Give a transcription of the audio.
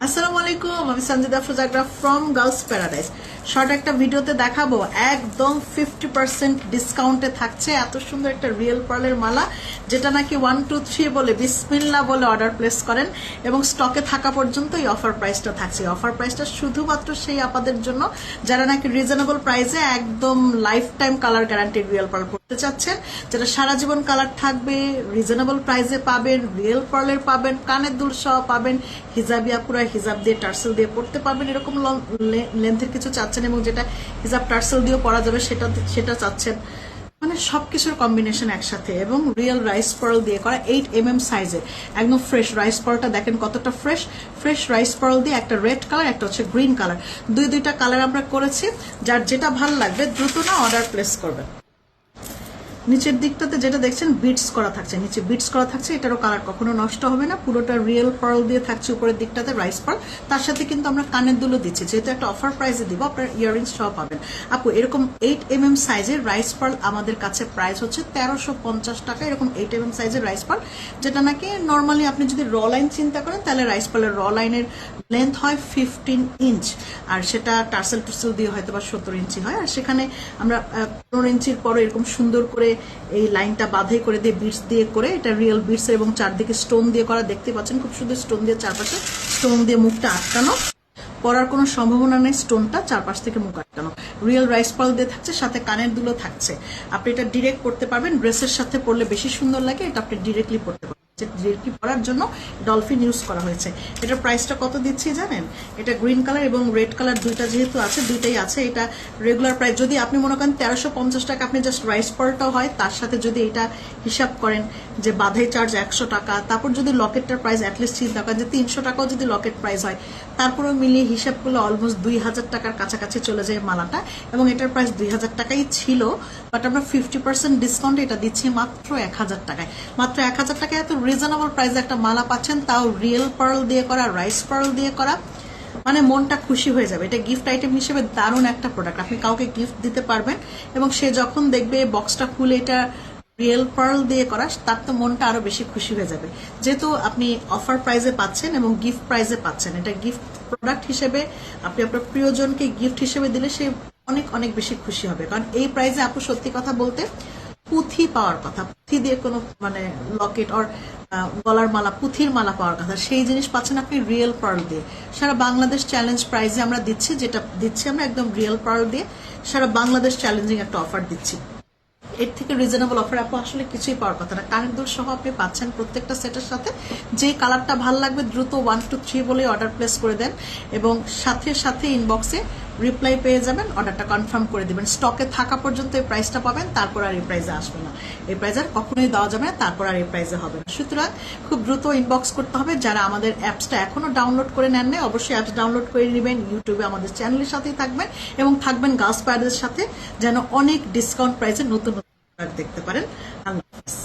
আসসালামু আলাইকুম, আমি Sanjida Fujagra from Girls Paradise. Short একটা ভিডিওতে দেখাবো একদম 50% ডিসকাউন্টে থাকছে এত সুন্দর একটা রিয়েল পার্লের মালা, যেটা নাকি 1 2 3 বলে বিসমিল্লাহ বলে অর্ডার প্লেস করেন এবং স্টকে থাকা পর্যন্ত এই অফার প্রাইসটা থাকছে। অফার প্রাইসটা শুধুমাত্র সেই আপাদের জন্য যারা নাকি রিজনেবল প্রাইসে একদম life time colour guaranteed real pearl পড়তে চাচ্ছেন, যেটা সারা জীবন কালার থাকবে, রিজনেবল প্রাইসে পাবেন, রিয়েল পার্লের পাবেন, কানের দুল সহ পাবেন, হিজাবিয়া পুরা হিজাব দিয়ে টার্সেল দিয়ে পড়তে পারবেন, এরকম লেন্থের কিছু চাচ্ছেন এবং যেটা হিজাব টার্সেল দিয়েও পরা যাবে সেটা চাচ্ছেন, মানে সবকিছুর কম্বিনেশন একসাথে এবং রিয়েল রাইস পার্ল দিয়ে করা 8mm সাইজের একদম ফ্রেশ রাইস পার্লটা দেখেন কতটা ফ্রেশ রাইস পার্ল দিয়ে একটা রেড কালার, একটা হচ্ছে গ্রিন কালার, দুইটা কালার আমরা করেছি। যার যেটা ভালো লাগবে দ্রুত না অর্ডার প্লেস করবেন। নিচের দিকটাতে যেটা দেখছেন বিটস করা থাকছে, নিচে বিটস করা থাকছে, এটারও কালার কখনো নষ্ট হবে না, পুরোটা রিয়েল পার্ল দিয়ে থাকছে উপরের দিকটাতে রাইস পার্ল, তার সাথে কিন্তু আমরা কানের দুলও দিচ্ছি, যেহেতু একটা অফার প্রাইসে দিব আপনার ইয়াররিংস সহ পাবেন। আপু এরকম 8mm সাইজের রাইস পার্ল আমাদের কাছে প্রাইস হচ্ছে 1350 টাকা। এরকম 8mm সাইজের রাইস পার্ল, যেটা নাকি নর্মালি আপনি যদি র লাইন চিন্তা করেন তাহলে রাইস পার্লের র লাইনের লেন্থ হয় 15 ইঞ্চ, আর সেটা টার্সেল টুসেল দিয়ে হয়তো বা 17 ইঞ্চি হয়, আর সেখানে আমরা 15 ইঞ্চির পরে এরকম সুন্দর করে এই লাইনটা বাঁধাই করে দিয়ে বিটস দিয়ে করে, এটা রিয়েল বিটস এবং চারদিকে স্টোন দিয়ে করা, দেখতে পাচ্ছেন খুব সুন্দর স্টোন দিয়ে চারপাশে স্টোন দিয়ে মুখটা আটকানো, পরার কোনো সম্ভাবনা নেই, স্টোনটা চারপাশ থেকে মুখ আটকানো, রিয়েল রাইস পার্ল দিয়ে থাকছে, সাথে কানের দুলো থাকছে। আপনি এটা ডিরেক্ট পড়তে পারবেন, ড্রেসের সাথে পরলে বেশি সুন্দর লাগে, এটা আপনি ডিরেক্টলি পড়তে পারবেন, ডিরেক্টলি পরার জন্য ডলফিন ইউজ করা হয়েছে। এটার প্রাইসটা কত দিচ্ছি জানেন? এটা গ্রিন কালার এবং রেড কালার দুইটা যেহেতু আছে, দুইটাই আছে, এটা রেগুলার প্রাইস যদি আপনি মনে করেন 1350 টাকা, আপনি জাস্ট রাইস পার্লটাও হয়, তার সাথে যদি এটা হিসাব করেন যে বাধাই চার্জ 100 টাকা, তারপর যদি লকেটটার প্রাইস অ্যাটলিস্ট চিন্তা করেন যে 300 টাকাও যদি লকেট প্রাইস হয়, তারপরেও মিলিয়ে হিসাব করলে অলমোস্ট 2000 টাকার কাছাকাছি চলে যায় মালাটা, এবং এটার প্রাইস 2000 টাকাই ছিল, বাট আমরা 50% ডিসকাউন্ট এটা দিচ্ছি মাত্র 1000 টাকায়। মাত্র 1000 টাকায় এত রিজনেবল প্রাইসে একটা মালা পাচ্ছেন, তাও রিয়েল পার্ল দিয়ে করা, রাইস পার্ল দিয়ে করা, মানে মনটা খুশি হয়ে যাবে। এটা গিফট আইটেম হিসেবে দারুণ একটা প্রোডাক্ট, আপনি কাউকে গিফট দিতে পারবেন এবং সে যখন দেখবে বক্সটা খুলে এটা রিয়েল পার্ল দিয়ে করা, তার তো মনটা আরো বেশি খুশি হয়ে যাবে, যেহেতু আপনি অফার প্রাইসে পাচ্ছেন এবং গিফট প্রাইসে পাচ্ছেন। এটা গিফট প্রোডাক্ট হিসেবে আপনি আপনার প্রিয়জনকে গিফট হিসেবে দিলে সে অনেক অনেক বেশি খুশি হবে, কারণ এই প্রাইসে আপু সত্যি কথা বলতে পুঁথি পাওয়ার কথা, পুঁথি দিয়ে কোনো মানে লকেট আর গলার মালা, পুঁথির মালা পাওয়ার কথা, সেই জিনিস পাচ্ছেন আপনি রিয়েল পার্ল দিয়ে। সারা বাংলাদেশ চ্যালেঞ্জ প্রাইজে আমরা দিচ্ছি, যেটা দিচ্ছি আমরা একদম রিয়েল পার্ল দিয়ে সারা বাংলাদেশ চ্যালেঞ্জিং একটা অফার দিচ্ছি। এর থেকে রিজনেবল অফার আপু আসলে কিছুই পাওয়ার কথা না। কানের দুল সহ আপনি পাচ্ছেন প্রত্যেকটা সেটের সাথে, যে কালারটা ভালো লাগবে দ্রুত 1 2 3 বলে অর্ডার প্লেস করে দেন এবং সাথে সাথে ইনবক্সে রিপ্লাই পেয়ে যাবেন, অর্ডারটা কনফার্ম করে দিবেন। স্টকে থাকা পর্যন্ত এই প্রাইসটা পাবেন, তারপর আর এই প্রাইসে আসবে না, এই প্রাইস আর কখনোই দেওয়া যাবে না, তারপর আর এই প্রাইসে হবে না। সুতরাং খুব দ্রুত ইনবক্স করতে হবে। যারা আমাদের অ্যাপসটা এখনো ডাউনলোড করে নেন নাই, অবশ্যই অ্যাপস ডাউনলোড করে নেবেন, ইউটিউবে আমাদের চ্যানেলের সাথেই থাকবেন এবং থাকবেন গার্লস প্যারাডাইসের সাথে, যেন অনেক ডিসকাউন্ট প্রাইসে নতুন দেখতে পারেন। আল্লাহ হাফেজ।